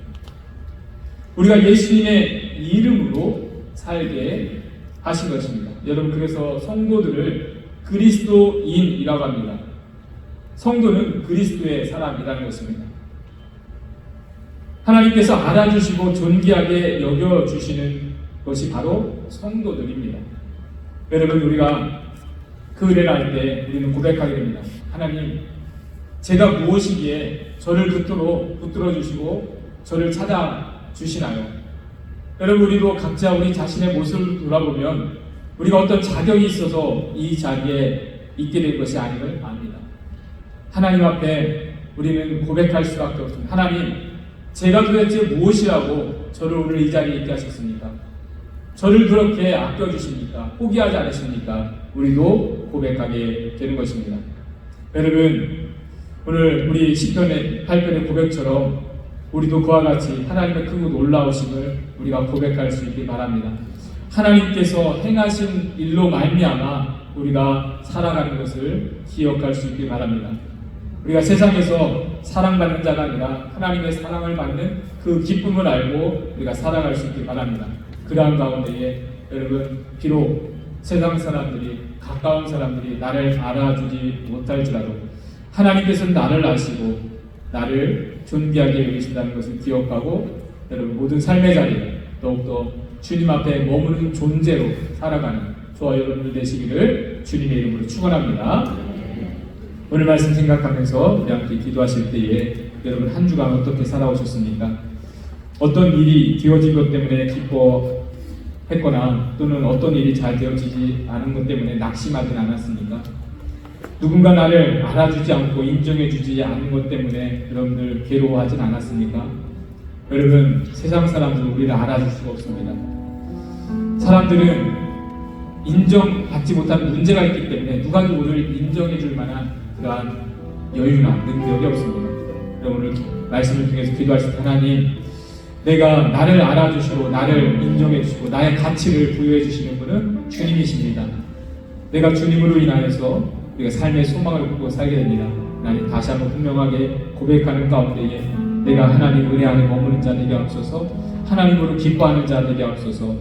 우리가 예수님의 이름으로 살게 하신 것입니다. 여러분, 그래서 성도들을 그리스도인이라고 합니다. 성도는 그리스도의 사람이라는 것입니다. 하나님께서 알아주시고 존귀하게 여겨주시는 것이 바로 성도들입니다. 여러분, 우리가 그 은혜를 할 때 우리는 고백하게 됩니다. 하나님, 제가 무엇이기에 저를 그토록 붙들어 주시고 저를 찾아주시나요? 여러분, 우리도 각자 우리 자신의 모습을 돌아보면 우리가 어떤 자격이 있어서 이 자리에 있게 된 것이 아님을 압니다. 하나님 앞에 우리는 고백할 수밖에 없습니다. 하나님, 제가 도대체 무엇이라고 저를 오늘 이 자리에 있게 하셨습니까? 저를 그렇게 아껴주십니까? 포기하지 않으십니까? 우리도 고백하게 되는 것입니다. 여러분, 오늘 우리 시편의 8편의 고백처럼 우리도 그와 같이 하나님의 크고 놀라우심을 우리가 고백할 수 있길 바랍니다. 하나님께서 행하신 일로 말미암아 우리가 살아가는 것을 기억할 수 있길 바랍니다. 우리가 세상에서 사랑받는 자가 아니라 하나님의 사랑을 받는 그 기쁨을 알고 우리가 살아갈 수 있길 바랍니다. 그러한 가운데에 여러분, 비록 세상 사람들이, 가까운 사람들이 나를 알아주지 못할지라도 하나님께서는 나를 아시고 나를 존귀하게 여기신다는 것을 기억하고 여러분, 모든 삶의 자리에 더욱더 주님 앞에 머무는 존재로 살아가는 저와 여러분들 되시기를 주님의 이름으로 축원합니다. 오늘 말씀 생각하면서 우리 함께 기도하실 때에 여러분, 한 주간 어떻게 살아오셨습니까? 어떤 일이 되어진 것 때문에 기뻐했거나 또는 어떤 일이 잘 되어지지 않은 것 때문에 낙심하진 않았습니까? 누군가 나를 알아주지 않고 인정해주지 않은 것 때문에 여러분들 괴로워하진 않았습니까? 여러분, 세상 사람들은 우리를 알아줄 수가 없습니다. 사람들은 인정받지 못한 문제가 있기 때문에 누가 누구를 인정해줄 만한 그러한 여유나 능력이 없습니다. 오늘 말씀을 통해서 기도하실 때 하나님, 내가 나를 알아주시고 나를 인정해주시고 나의 가치를 부여해주시는 분은 주님이십니다. 내가 주님으로 인하여서 우리가 삶의 소망을 갖고 살게 됩니다. 하나님, 다시 한번 분명하게 고백하는 가운데에 내가 하나님 은혜 안에 머무는 자 되게 하옵소서, 하나님으로 기뻐하는 자 되게 하옵소서.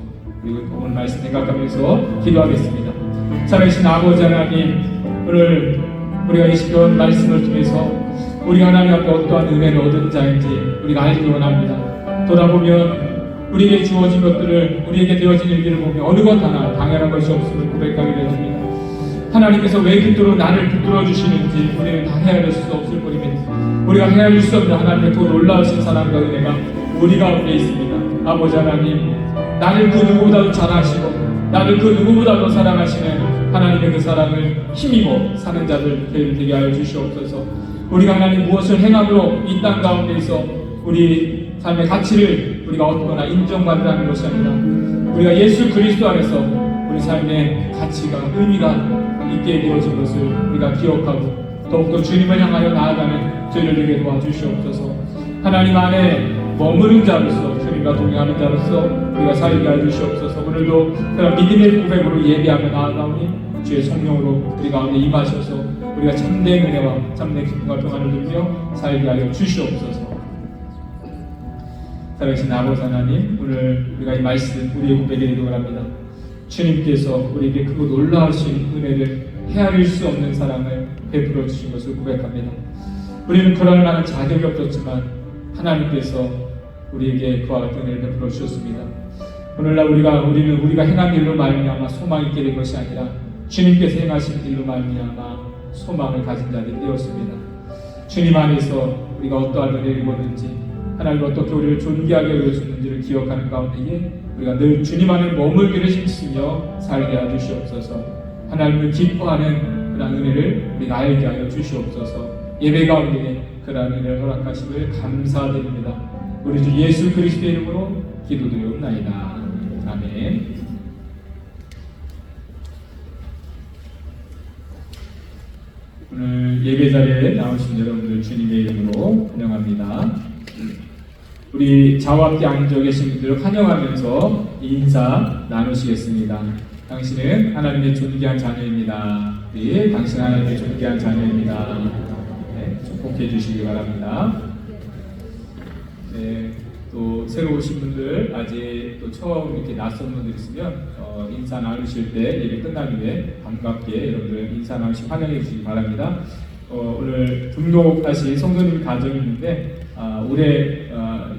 그리고 오늘 말씀 생각하면서 기도하겠습니다. 살아계신 아버지 하나님, 오늘 우리가 이 시편 말씀을 통해서 우리가 하나님 앞에 어떠한 은혜를 얻은 자인지 우리가 알기 원합니다. 돌아보면 우리에게 주어진 것들을, 우리에게 되어진 일들을 보면 어느 것 하나 당연한 것이 없음을 고백하게 됩니다. 하나님께서 왜 그토록 나를 붙들어 주시는지 우리는 다 헤아릴 수 없을 뿐입니다. 우리가 헤아릴 수 없는 하나님의 더 놀라우신 사랑과 은혜가 우리 가운데 있습니다. 아버지 하나님, 나를 그 누구보다도 잘 아시고 나를 그 누구보다도 사랑하시는 하나님의 그 사랑을 힘입어 사는 자들 되게 하여 주시옵소서. 우리가 하나님 무엇을 행함으로 이 땅 가운데서 우리 삶의 가치를 우리가 얻거나 인정받으라는 것이 아니라 우리가 예수 그리스도 안에서 우리 삶의 가치가, 의미가 있게 되어진 것을 우리가 기억하고 더욱더 주님을 향하여 나아가는 저희를 되게 도와주시옵소서. 하나님 안에 머무는 자로서, 주님과 동행하는 자로서 우리가 살게 하여 주시옵소서. 오늘도 그런 믿음의 고백으로 예배하며 나아가오니 주의 성령으로 우리 가운데 임하셔서 우리가 참된 은혜와 참된 기쁨과 평안을 누리며 살게 하여 주시옵소서. 살아계신 아버지 하나님, 오늘 우리가 이 말씀 우리의 고백에 기도를 합니다. 주님께서 우리에게 크고 놀라우신 은혜를 헤아릴 수 없는 사랑을 베풀어 주신 것을 고백합니다. 우리는 그럴 만한 자격이 없었지만 하나님께서 우리에게 그와 같은 은혜를 베풀어 주셨습니다. 오늘날 우리가 행한 일로 말미암아 소망이 있게 된 것이 아니라 주님께서 행하신 일로 말미암아 소망을 가진 자들이 되었습니다. 주님 안에서 우리가 어떠한 은혜를 입었는지 하나님 어떻게 우리를 존귀하게 여겨주는지를 기억하는 가운데에 우리가 늘 주님 안에 머물기를 힘쓰며 살게 하여 주시옵소서. 하나님을 기뻐하는 그런 은혜를 우리가 알게 하여 주시옵소서. 예배 가운데 그런 은혜를 허락하심을 감사드립니다. 우리 주 예수 그리스도의 이름으로 기도드리옵나이다. 아멘. 오늘 예배 자리에 나오신 여러분들 주님의 이름으로 환영합니다. 우리 저와 함께 앉아 계신 분들을 환영하면서 인사 나누시겠습니다. 당신은 하나님의 존귀한 자녀입니다. 네, 당신 하나님의 존귀한 자녀입니다. 네, 축복해 주시기 바랍니다. 네, 또 새로 오신 분들, 아직 또 처음 이렇게 낯선 분들 있으면 인사 나누실 때 예배 끝난 후에 반갑게 여러분들 인사 나누시고 환영해 주시기 바랍니다. 오늘 등록하신 성도님 가정이 있는데 올해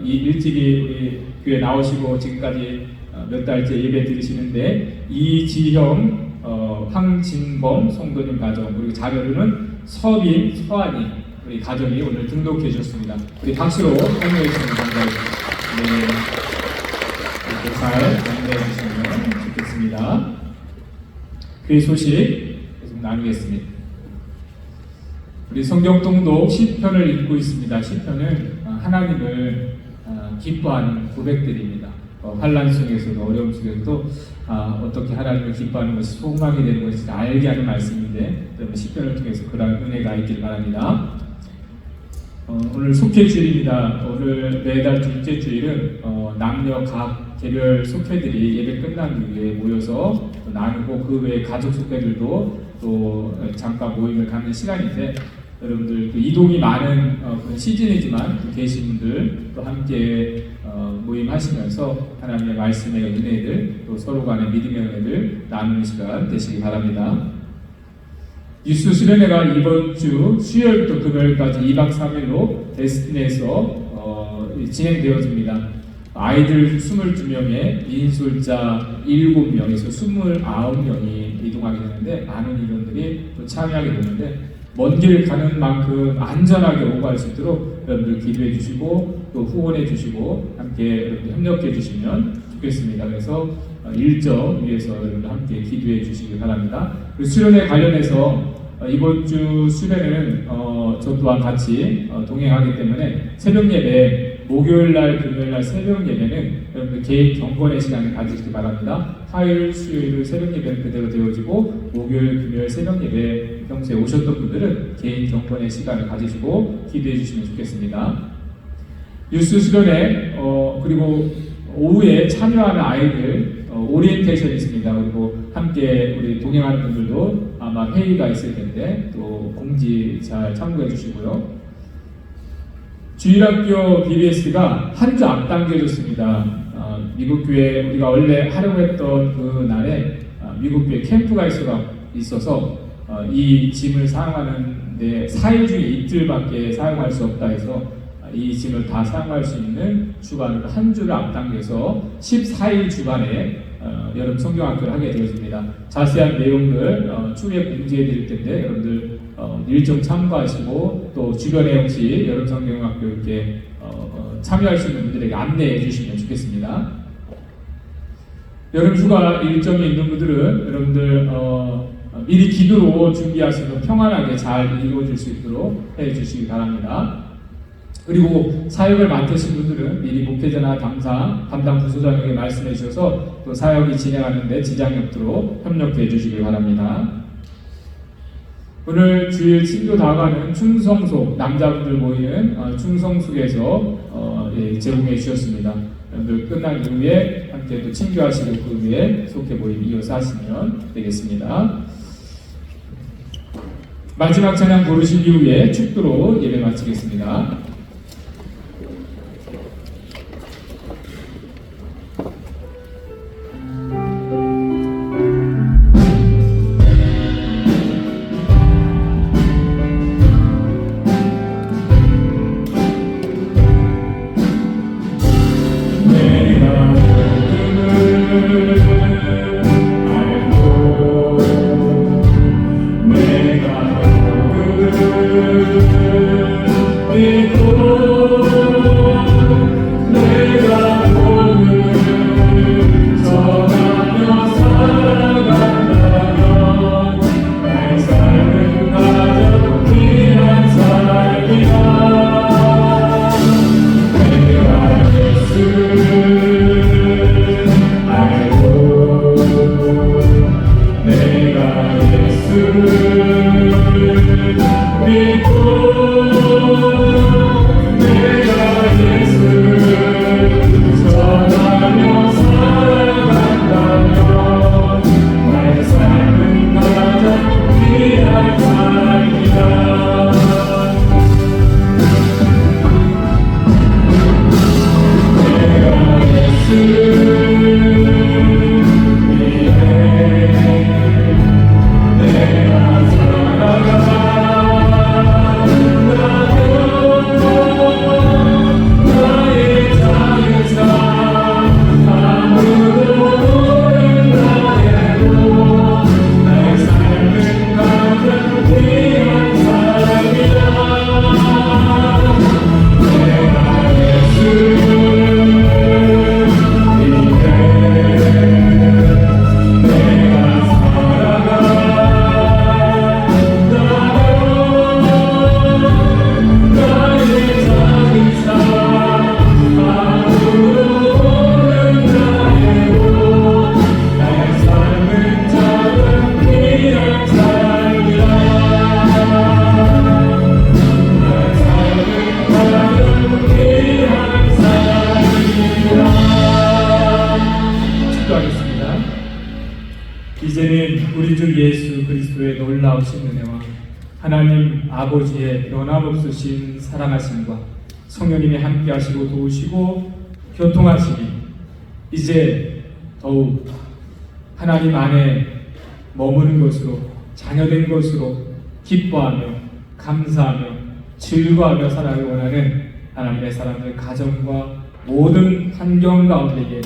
일찍이 우리 교회 나오시고 지금까지 몇 달째 예배 드리시는데 이지형, 황진범 성도님 가정, 그리고 자녀로는 서빈, 서한이 우리 가정이 오늘 등록해 주셨습니다. 우리 박수로 환영해 주시면 감사합니다. 네, 이렇게 잘 안내해 주시면 좋겠습니다. 그 소식 계속 나누겠습니다. 우리 성경 통독 시편을 읽고 있습니다. 시편은 하나님을 기뻐하는 고백들입니다. 환난 속에서도 어려움 속에서도 어떻게 하나님을 기뻐하는 것이 소망이 되는 것인지 알게 하는 말씀인데 여러분 시편을 통해서 그런 은혜가 있길 바랍니다. 오늘 속회주일입니다. 오늘 매달 둘째 주일은 남녀 각 개별 속회들이 예배 끝난 후에 모여서 나누고 그 외에 가족 속회들도 또 잠깐 모임을 갖는 시간인데 여러분들 그 이동이 많은 그런 시즌이지만 계신 분들 또 함께 모임하시면서 하나님의 말씀의 은혜들 또 서로 간의 믿음의 은혜들 나누는 시간 되시기 바랍니다. 뉴스 수련회가 이번 주 수요일부터 금요일까지 2박 3일로 데스티니에서 진행되어집니다. 아이들 22명에 인솔자 7명에서 29명이 이동하게 되는데 많은 인원들이 또 참여하게 되는데 먼 길 가는 만큼 안전하게 오고 갈 수 있도록 여러분들 기도해 주시고 또 후원해 주시고 함께 여러분들 협력해 주시면 좋겠습니다. 그래서 일정 위해서 여러분들 함께 기도해 주시기 바랍니다. 그 수련회 관련해서 이번 주 수련회는 저 또한 같이 동행하기 때문에 새벽 예배 목요일날 금요일날 새벽 예배는 여러분들 개인 경건의 시간을 가지시기 바랍니다. 화요일 수요일 새벽 예배는 그대로 되어지고 목요일 금요일 새벽 예배 평소에 오셨던 분들은 개인 경건의 시간을 가지시고 기도해 주시면 좋겠습니다. 뉴스 수련회 그리고 오후에 참여하는 아이들 오리엔테이션이 있습니다. 그리고 함께 우리 동행하는 분들도 아마 회의가 있을 텐데 또 공지 잘 참고해 주시고요. 주일학교 BBS가 한 주 앞당겨졌습니다. 미국 교회 우리가 원래 하려고 했던 그 날에 미국 교회 캠프가 있어서 이 짐을 사용하는데 4일 중에 이틀밖에 사용할 수 없다 해서 이 짐을 다 사용할 수 있는 주간으로 한 주를 앞당겨서 14일 주간에 여름 성경학교를 하게 되었습니다. 자세한 내용들 추후에 공지해 드릴 텐데 여러분들 일정 참고하시고 또 주변에 혹시 여름 성경학교 이렇게 참여할 수 있는 분들에게 안내해 주시면 좋겠습니다. 여름 휴가 일정이 있는 분들은 여러분들 미리 기도로 준비하시면 평안하게 잘 이루어질 수 있도록 해 주시기 바랍니다. 그리고 사역을 맡으신 분들은 미리 목회자나 담당 부소장에게 말씀해 주셔서 또 사역이 진행하는 데 지장이 없도록 협력해 주시기 바랍니다. 오늘 주일 친교 다가가는 충성속 남자분들 모이는 충성속에서 제공해 주셨습니다. 여러분들 끝난 이후에 함께 또 친교하시고 그 후에 속회 모임 이어서 하시면 되겠습니다. 마지막 찬양 부르신 이후에 축도로 예배 마치겠습니다. 내가 그리스도의 놀라우신 은혜와 하나님 아버지의 변함없으신 사랑하심과 성령님이 함께 하시고 도우시고 교통하시니 이제 더욱 하나님 안에 머무는 것으로 자녀된 것으로 기뻐하며 감사하며 즐거워하며 살아가기 원하는 하나님의 사람들 가정과 모든 환경 가운데에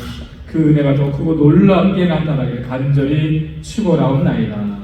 그 은혜가 더 크고 놀랍게 나타나기를 간절히 축원하옵나이다.